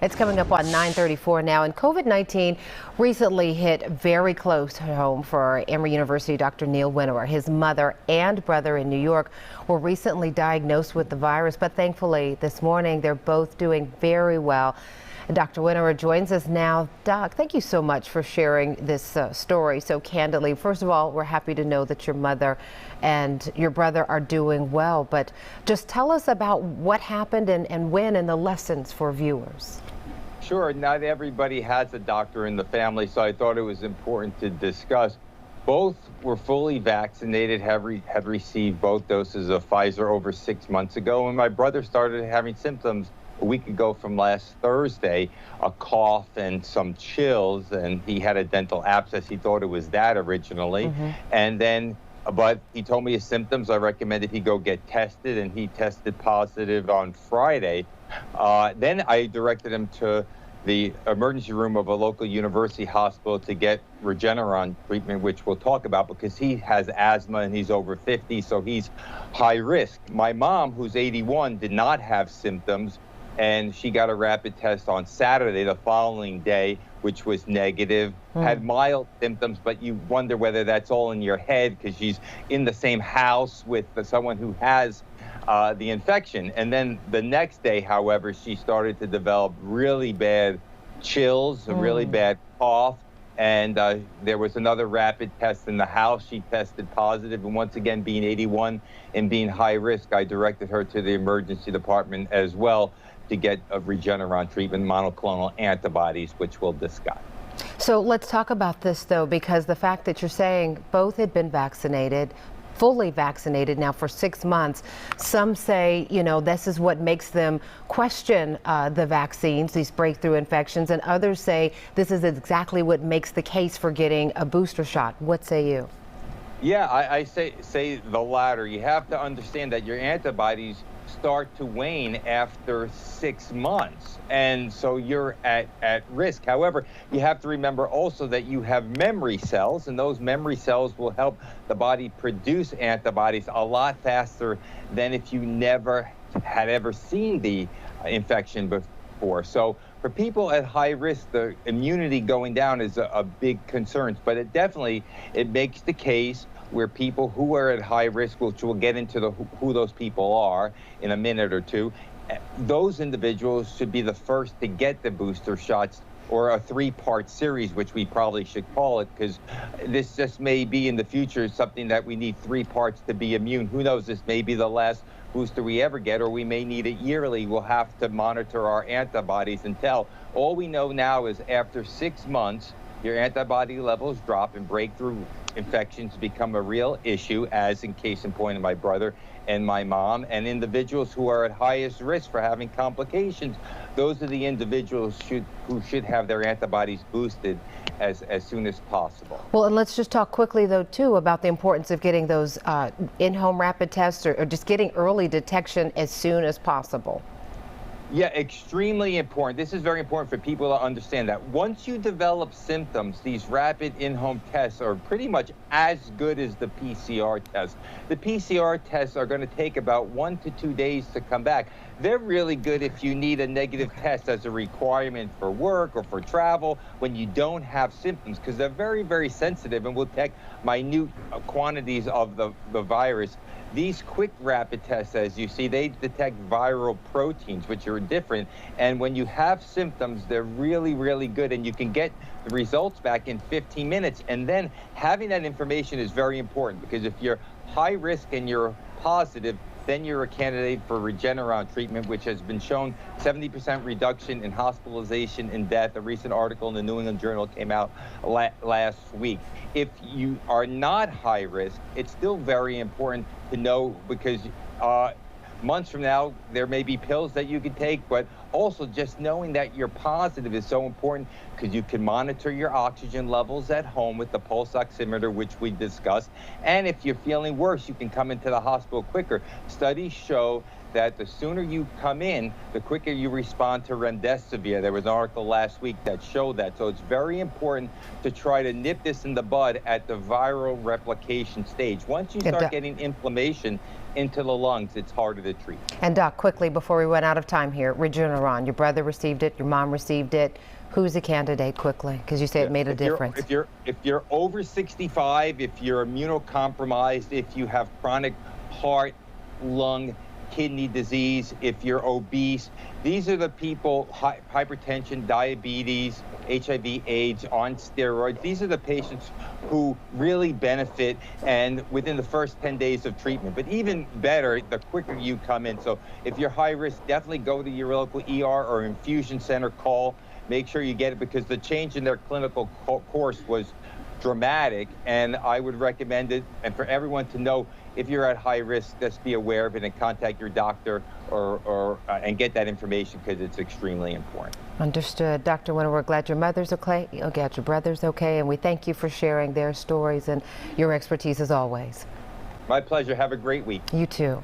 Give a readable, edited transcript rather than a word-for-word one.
It's coming up on 9:34 now, and COVID-19 recently hit very close to home for Emory University Dr. Neil Winawer. His mother and brother in New York were recently diagnosed with the virus, but thankfully this morning they're both doing very well. Dr. Winawer joins us now. Doc, thank you so much for sharing this story so candidly. First of all, we're happy to know that your mother and your brother are doing well, but just tell us about what happened and when and the lessons for viewers. Sure, not everybody has a doctor in the family, so I thought it was important to discuss. Both were fully vaccinated, had received both doses of Pfizer over 6 months ago, and my brother started having symptoms a week ago from last Thursday, a cough and some chills, and he had a dental abscess. He thought it was that originally. And then, but he told me his symptoms. I recommended he go get tested, and he tested positive on Friday. Then I directed him to the emergency room of a local university hospital to get Regeneron treatment, which we'll talk about, because he has asthma and he's over 50, so he's high risk. My mom, who's 81, did not have symptoms, and she got a rapid test on Saturday, the following day, which was negative, had mild symptoms, but you wonder whether that's all in your head because she's in the same house with someone who has the infection. And then the next day, however, she started to develop really bad chills, a really bad cough, and there was another rapid test in the house. She tested positive, and once again, being 81 and being high risk, I directed her to the emergency department as well to get a Regeneron treatment, monoclonal antibodies, which we'll discuss. So let's talk about this, though, because the fact that you're saying both had been vaccinated, fully vaccinated now for 6 months. Some say, you know, this is what makes them question the vaccines, these breakthrough infections, and others say this is exactly what makes the case for getting a booster shot. What say you? Yeah, I say the latter. You have to understand that your antibodies start to wane after 6 months, and so you're at risk. However, you have to remember also that you have memory cells, and those memory cells will help the body produce antibodies a lot faster than if you never had ever seen the infection before. So for people at high risk, the immunity going down is a big concern, but it makes the case where people who are at high risk, which we'll get into who those people are in a minute or two, those individuals should be the first to get the booster shots, or a 3-part series, which we probably should call it, because this just may be in the future something that we need 3 parts to be immune. Who knows, this may be the last booster we ever get, or we may need it yearly. We'll have to monitor our antibodies and tell. All we know now is after 6 months, your antibody levels drop and breakthrough infections become a real issue, as in case in point of my brother and my mom, and individuals who are at highest risk for having complications. Those are the individuals who should have their antibodies boosted as soon as possible. Well, and let's just talk quickly, though, too, about the importance of getting those in-home rapid tests, or just getting early detection as soon as possible. Yeah, extremely important. This is very important for people to understand that once you develop symptoms, these rapid in-home tests are pretty much as good as the PCR test. The PCR tests are going to take about 1 to 2 days to come back. They're really good if you need a negative test as a requirement for work or for travel when you don't have symptoms, because they're very, very sensitive and will detect minute quantities of the virus. These quick rapid tests, as you see, they detect viral proteins, which are different. And when you have symptoms, they're really, really good. And you can get the results back in 15 minutes. And then having that information is very important, because if you're high risk and you're positive, then you're a candidate for Regeneron treatment, which has been shown 70% reduction in hospitalization and death. A recent article in the New England Journal came out last week. If you are not high risk, it's still very important to know, because months from now, there may be pills that you could take, but also just knowing that you're positive is so important, because you can monitor your oxygen levels at home with the pulse oximeter, which we discussed. And if you're feeling worse, you can come into the hospital quicker. Studies show that the sooner you come in, the quicker you respond to remdesivir. There was an article last week that showed that. So it's very important to try to nip this in the bud at the viral replication stage. Once you start getting inflammation, into the lungs, it's harder to treat. And Doc, quickly before we run out of time here, Regeneron, your brother received it, your mom received it. Who's a candidate quickly? Because you say it made a difference. If you're over 65, if you're immunocompromised, if you have chronic heart, lung, kidney disease, if you're obese, these are the people, hypertension, diabetes, HIV, AIDS, on steroids. These are the patients who really benefit, and within the first 10 days of treatment. But even better, the quicker you come in. So if you're high risk, definitely go to your local ER or infusion center, call, make sure you get it, because the change in their clinical course was dramatic, and I would recommend it. And for everyone to know, if you're at high risk, just be aware of it and contact your doctor and get that information, because it's extremely important. Understood. Dr. Winawer, we're glad your mother's okay, you'll get your brother's okay, and we thank you for sharing their stories and your expertise as always. My pleasure. Have a great week. You too.